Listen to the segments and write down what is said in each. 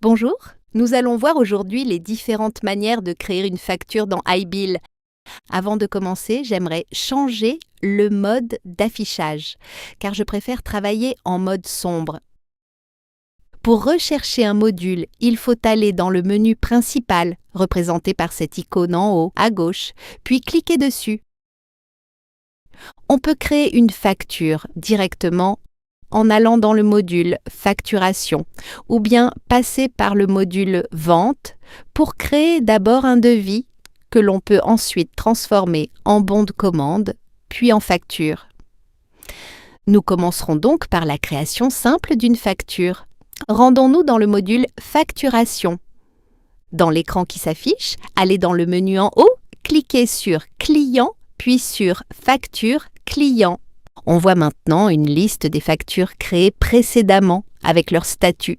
Bonjour, nous allons voir aujourd'hui les différentes manières de créer une facture dans iBill. Avant de commencer, j'aimerais changer le mode d'affichage, car je préfère travailler en mode sombre. Pour rechercher un module, il faut aller dans le menu principal, représenté par cette icône en haut à gauche, puis cliquer dessus. On peut créer une facture directement en allant dans le module Facturation ou bien passer par le module Vente pour créer d'abord un devis que l'on peut ensuite transformer en bon de commande, puis en facture. Nous commencerons donc par la création simple d'une facture. Rendons-nous dans le module Facturation. Dans l'écran qui s'affiche, allez dans le menu en haut, cliquez sur Client, puis sur Facture client. On voit maintenant une liste des factures créées précédemment avec leur statut.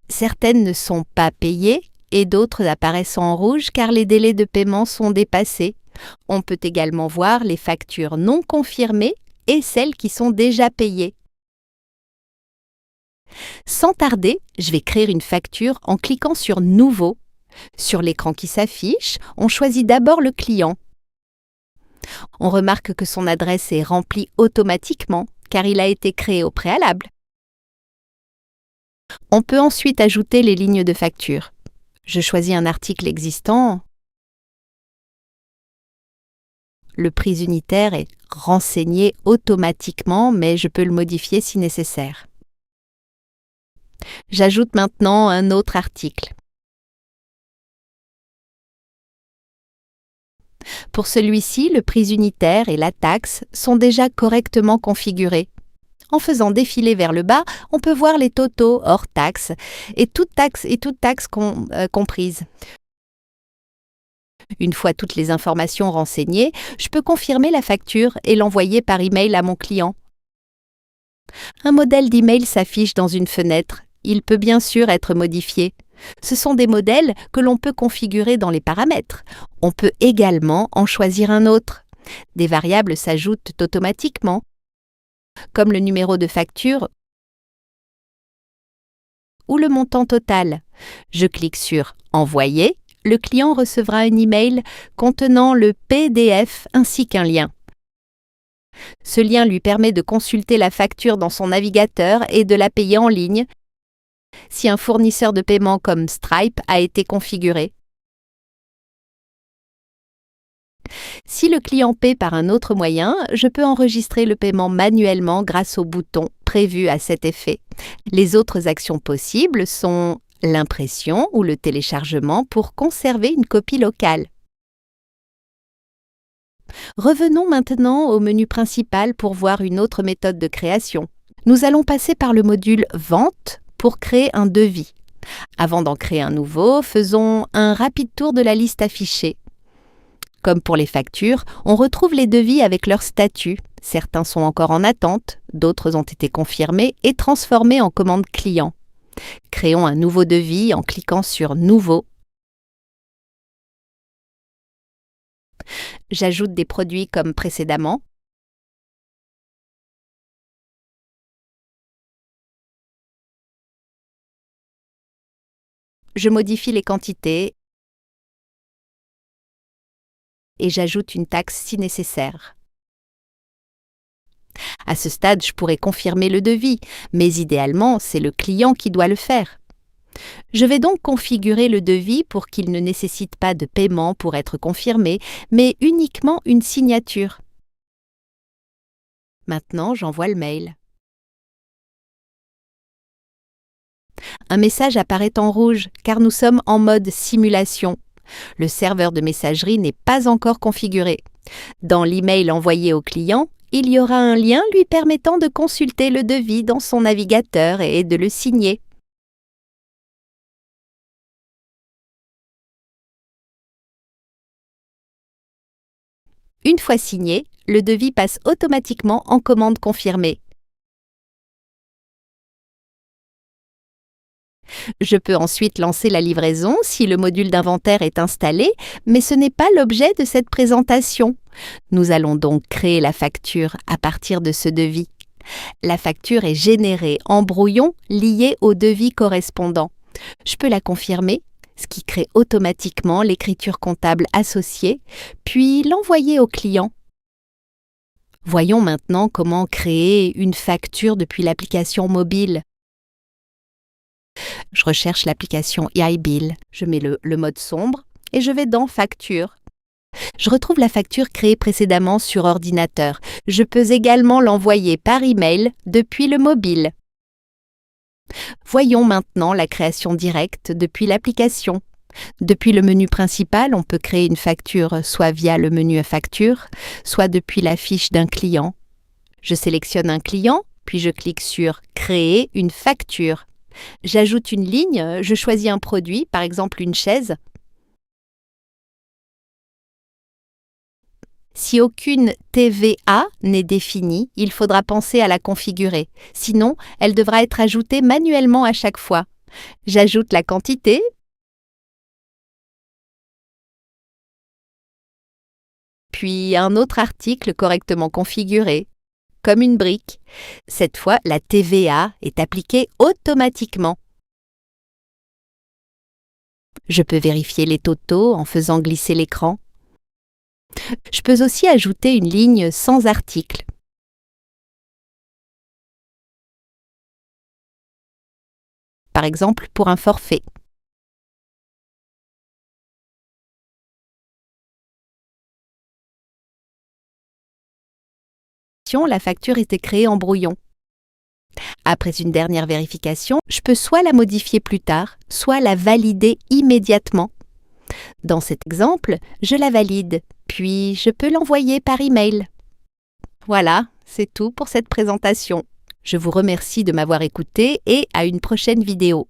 Certaines ne sont pas payées et d'autres apparaissent en rouge car les délais de paiement sont dépassés. On peut également voir les factures non confirmées et celles qui sont déjà payées. Sans tarder, je vais créer une facture en cliquant sur Nouveau. Sur l'écran qui s'affiche, on choisit d'abord le client. On remarque que son adresse est remplie automatiquement car il a été créé au préalable. On peut ensuite ajouter les lignes de facture. Je choisis un article existant. Le prix unitaire est renseigné automatiquement, mais je peux le modifier si nécessaire. J'ajoute maintenant un autre article. Pour celui-ci, le prix unitaire et la taxe sont déjà correctement configurés. En faisant défiler vers le bas, on peut voir les totaux hors taxe et toute taxe comprise. Une fois toutes les informations renseignées, je peux confirmer la facture et l'envoyer par email à mon client. Un modèle d'email s'affiche dans une fenêtre. Il peut bien sûr être modifié. Ce sont des modèles que l'on peut configurer dans les paramètres. On peut également en choisir un autre. Des variables s'ajoutent automatiquement, comme le numéro de facture ou le montant total. Je clique sur « Envoyer ». Le client recevra un email contenant le PDF ainsi qu'un lien. Ce lien lui permet de consulter la facture dans son navigateur et de la payer en ligne si un fournisseur de paiement comme Stripe a été configuré. Si le client paie par un autre moyen, je peux enregistrer le paiement manuellement grâce au bouton prévu à cet effet. Les autres actions possibles sont l'impression ou le téléchargement pour conserver une copie locale. Revenons maintenant au menu principal pour voir une autre méthode de création. Nous allons passer par le module Vente pour créer un devis. Avant d'en créer un nouveau, faisons un rapide tour de la liste affichée. Comme pour les factures, on retrouve les devis avec leur statut. Certains sont encore en attente, d'autres ont été confirmés et transformés en commande client. Créons un nouveau devis en cliquant sur Nouveau. J'ajoute des produits comme précédemment. Je modifie les quantités et j'ajoute une taxe si nécessaire. À ce stade, je pourrais confirmer le devis, mais idéalement, c'est le client qui doit le faire. Je vais donc configurer le devis pour qu'il ne nécessite pas de paiement pour être confirmé, mais uniquement une signature. Maintenant, j'envoie le mail. Un message apparaît en rouge car nous sommes en mode simulation. Le serveur de messagerie n'est pas encore configuré. Dans l'email envoyé au client, il y aura un lien lui permettant de consulter le devis dans son navigateur et de le signer. Une fois signé, le devis passe automatiquement en commande confirmée. Je peux ensuite lancer la livraison si le module d'inventaire est installé, mais ce n'est pas l'objet de cette présentation. Nous allons donc créer la facture à partir de ce devis. La facture est générée en brouillon lié au devis correspondant. Je peux la confirmer, ce qui crée automatiquement l'écriture comptable associée, puis l'envoyer au client. Voyons maintenant comment créer une facture depuis l'application mobile. Je recherche l'application iBill, je mets le mode sombre et je vais dans Facture. Je retrouve la facture créée précédemment sur ordinateur. Je peux également l'envoyer par email depuis le mobile. Voyons maintenant la création directe depuis l'application. Depuis le menu principal, on peut créer une facture soit via le menu Facture, soit depuis la fiche d'un client. Je sélectionne un client, puis je clique sur Créer une facture. J'ajoute une ligne, je choisis un produit, par exemple une chaise. Si aucune TVA n'est définie, il faudra penser à la configurer. Sinon, elle devra être ajoutée manuellement à chaque fois. J'ajoute la quantité, puis un autre article correctement configuré, comme une brique. Cette fois, la TVA est appliquée automatiquement. Je peux vérifier les totaux en faisant glisser l'écran. Je peux aussi ajouter une ligne sans article. Par exemple, pour un forfait. La facture était créée en brouillon. Après une dernière vérification, je peux soit la modifier plus tard, soit la valider immédiatement. Dans cet exemple, je la valide, puis je peux l'envoyer par email. Voilà, c'est tout pour cette présentation. Je vous remercie de m'avoir écouté et à une prochaine vidéo.